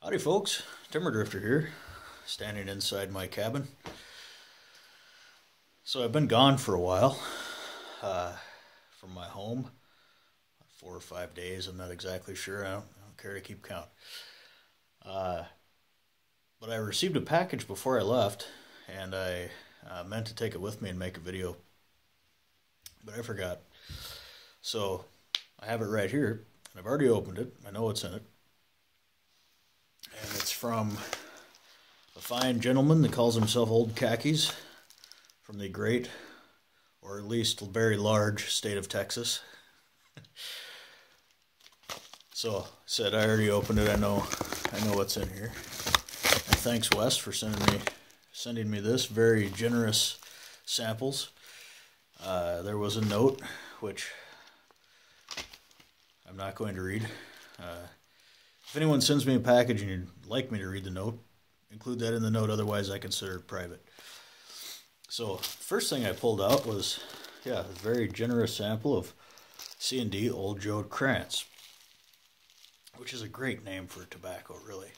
Howdy, folks. Timber Drifter here, standing inside my cabin. So I've been gone for a while from my home, 4 or 5 days. I'm not exactly sure. I don't care to keep count. Uh, but I received a package before I left, and I meant to take it with me and make a video, but I forgot. So I have it right here, and I've already opened it. I know what's in it. And it's from a fine gentleman that calls himself Old Khakis from the great, or at least very large, state of Texas. So, said I already opened it. I know what's in here. And thanks, Wes, for sending me this very generous samples. There was a note which I'm not going to read. If anyone sends me a package and you'd like me to read the note, include that in the note. Otherwise, I consider it private. So, first thing I pulled out was, a very generous sample of C&D Old Joe Krants, which is a great name for tobacco, really.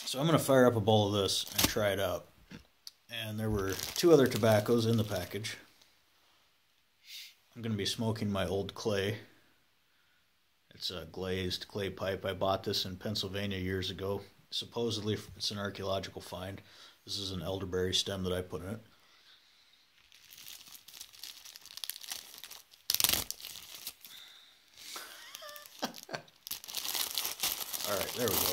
So I'm going to fire up a bowl of this and try it out. And there were two other tobaccos in the package. I'm going to be smoking my old clay. It's a glazed clay pipe. I bought this in Pennsylvania years ago. Supposedly it's an archaeological find. This is an elderberry stem that I put in it. Alright, there we go.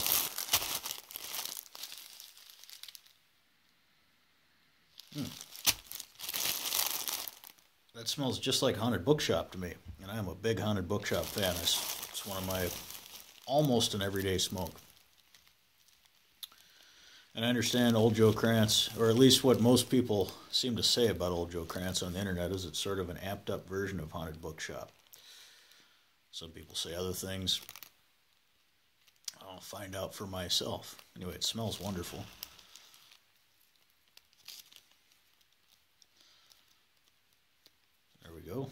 That smells just like Haunted Bookshop to me. And I am a big Haunted Bookshop fan. It's one of my almost an everyday smoke. And I understand Old Joe Krants, or at least what most people seem to say about Old Joe Krants on the internet, is it's sort of an amped up version of Haunted Bookshop. Some people say other things. I'll find out for myself. Anyway, it smells wonderful. There we go.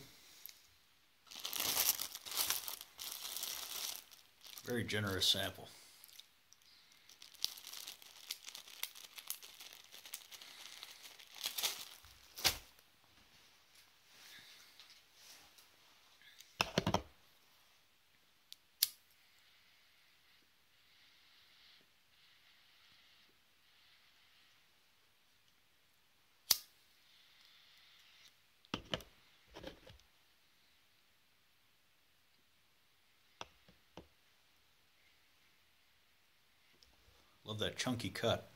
Very generous sample. Love that chunky cut.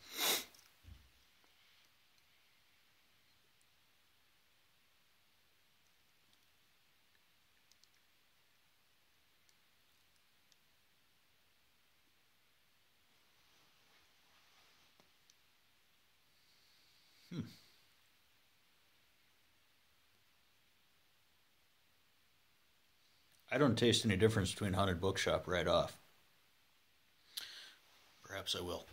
I don't taste any difference between Haunted Bookshop right off. Perhaps I will.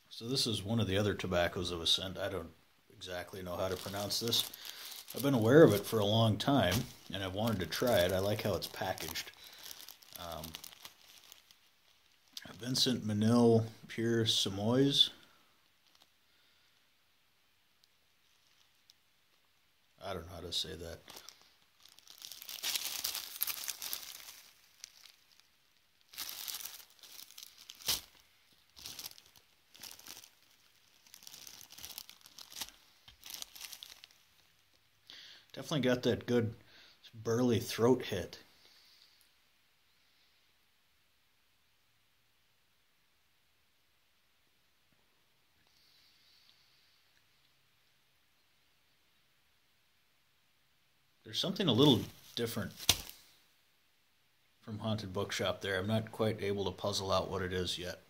So this is one of the other tobaccos of Ascent. I don't exactly know how to pronounce this. I've been aware of it for a long time, and I've wanted to try it. I like how it's packaged. Vincent Manil Pure Samois. I don't know how to say that. Definitely got that good burly throat hit. There's something a little different from Haunted Bookshop there. I'm not quite able to puzzle out what it is yet.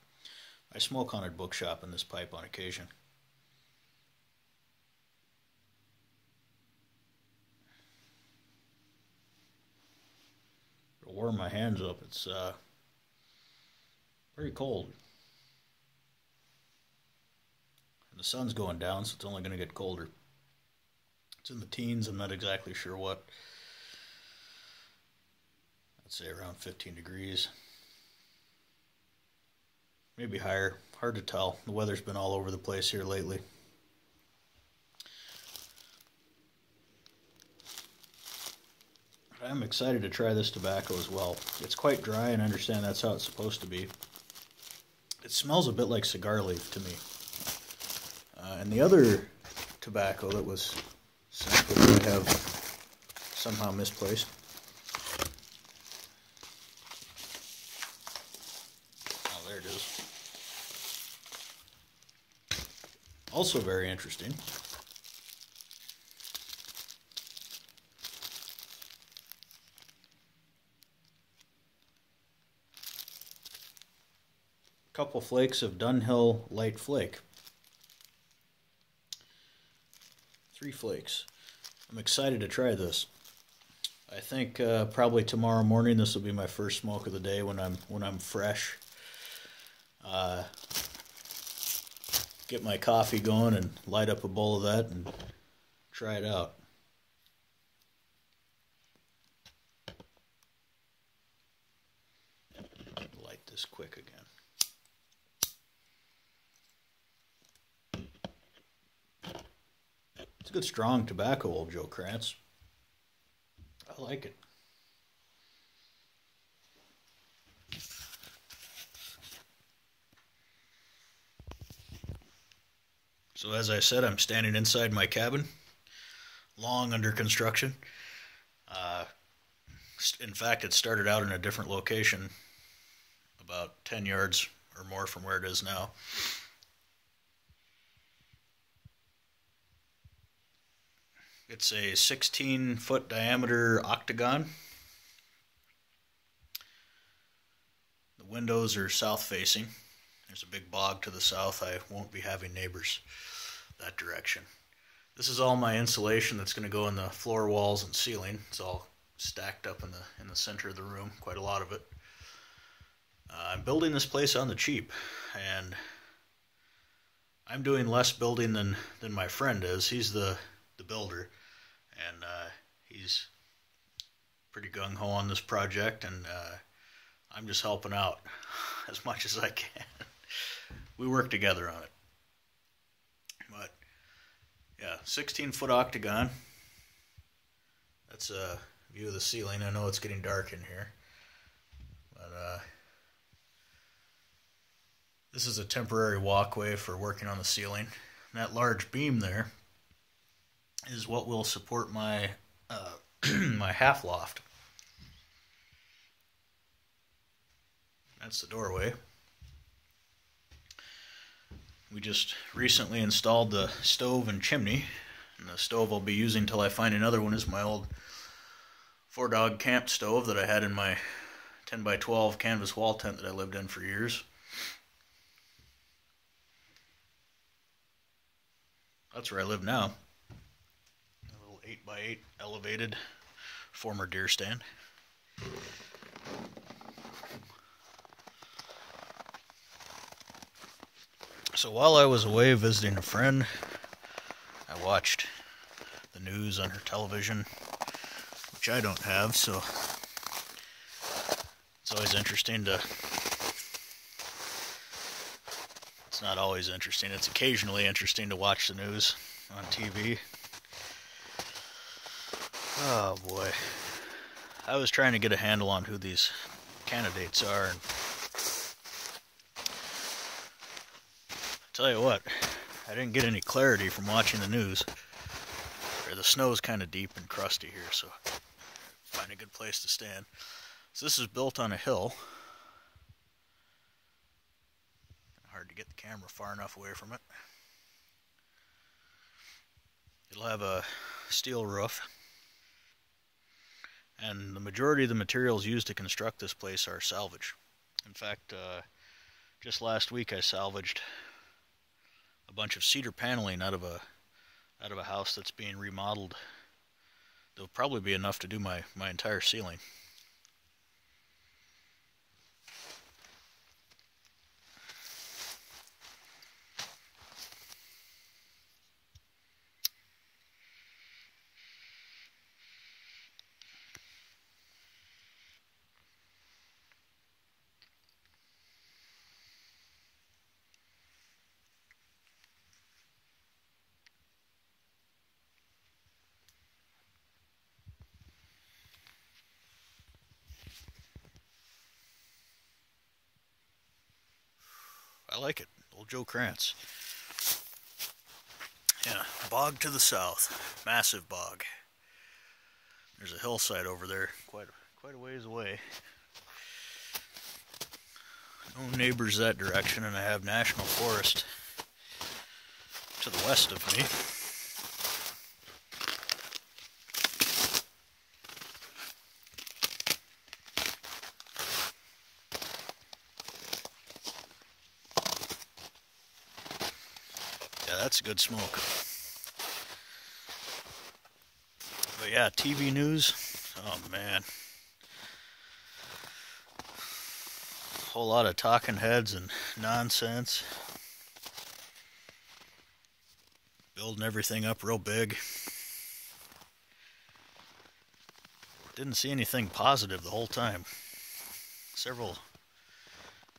I smoke Haunted Bookshop in this pipe on occasion. It'll warm my hands up. It's very cold. And the sun's going down, so it's only going to get colder. It's in the teens. I'm not exactly sure what. I'd say around 15 degrees. Maybe higher. Hard to tell. The weather's been all over the place here lately. I'm excited to try this tobacco as well. It's quite dry, and I understand that's how it's supposed to be. It smells a bit like cigar leaf to me. And the other tobacco that was sent that I have somehow misplaced. Oh, there it is. Also very interesting. Couple flakes of Dunhill Light Flake. 3 flakes. I'm excited to try this. I think probably tomorrow morning this will be my first smoke of the day when I'm fresh. Get my coffee going and light up a bowl of that and try it out. Light this quick again. It's a good strong tobacco, old Joe Krants. I like it. So as I said, I'm standing inside my cabin, long under construction. In fact, it started out in a different location, about 10 yards or more from where it is now. It's a 16-foot diameter octagon. The windows are south facing. There's a big bog to the south. I won't be having neighbors that direction. This is all my insulation that's going to go in the floor, walls, and ceiling. It's all stacked up in the center of the room, quite a lot of it. I'm building this place on the cheap, and I'm doing less building than my friend is. He's the builder, and he's pretty gung-ho on this project, and I'm just helping out as much as I can. We work together on it. But yeah, 16-foot octagon. That's a view of the ceiling. I know it's getting dark in here, but this is a temporary walkway for working on the ceiling. And that large beam there is what will support my my half loft. That's the doorway. We just recently installed the stove and chimney, and the stove I'll be using till I find another one is my old 4-dog camp stove that I had in my 10x12 canvas wall tent that I lived in for years. That's where I live now. A little 8x8 elevated former deer stand. So while I was away visiting a friend, I watched the news on her television, which I don't have, so it's always interesting to... It's not always interesting, it's occasionally interesting to watch the news on TV. Oh boy. I was trying to get a handle on who these candidates are, and tell you what, I didn't get any clarity from watching the news. The snow's kind of deep and crusty here, so find a good place to stand. So this is built on a hill. Hard to get the camera far enough away from it. It'll have a steel roof. And the majority of the materials used to construct this place are salvage. In fact, just last week I salvaged a bunch of cedar paneling out of a house that's being remodeled. There'll probably be enough to do my entire ceiling. I like it. Old Joe Krants. Yeah, bog to the south. Massive bog. There's a hillside over there, quite a ways away. No neighbors that direction, and I have national forest to the west of me. Yeah, that's a good smoke. But yeah, TV news. Oh man. Whole lot of talking heads and nonsense. Building everything up real big. Didn't see anything positive the whole time. Several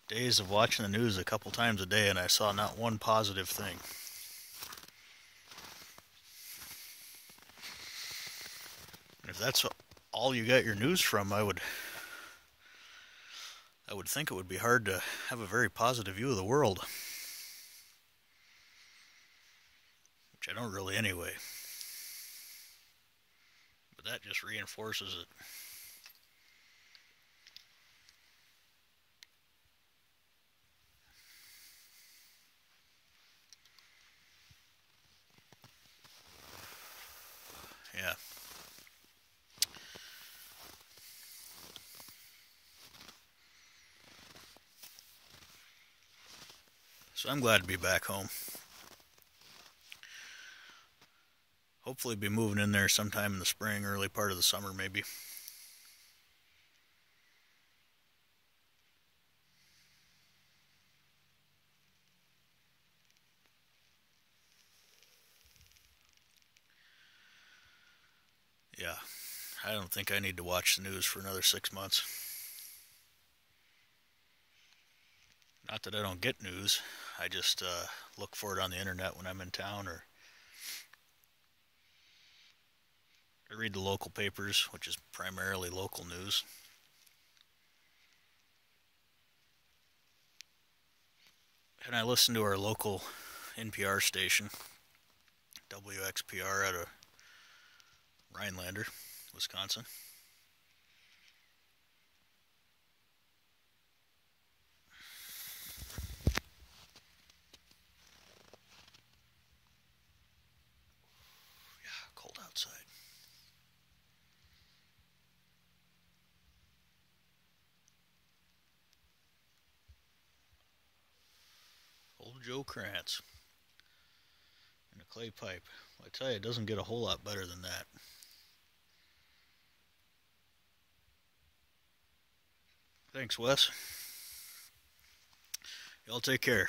days of watching the news a couple times a day, and I saw not one positive thing. If that's all you got your news from, I would think it would be hard to have a very positive view of the world. Which I don't really anyway. But that just reinforces it. Yeah. So I'm glad to be back home. Hopefully be moving in there sometime in the spring, early part of the summer maybe. Yeah, I don't think I need to watch the news for another 6 months. Not that I don't get news, I just look for it on the internet when I'm in town, or I read the local papers, which is primarily local news. And I listen to our local NPR station, WXPR, out of Rhinelander, Wisconsin. Yeah, cold outside. Old Joe Krantz in a clay pipe. Well, I tell you, it doesn't get a whole lot better than that. Thanks, Wes. Y'all take care.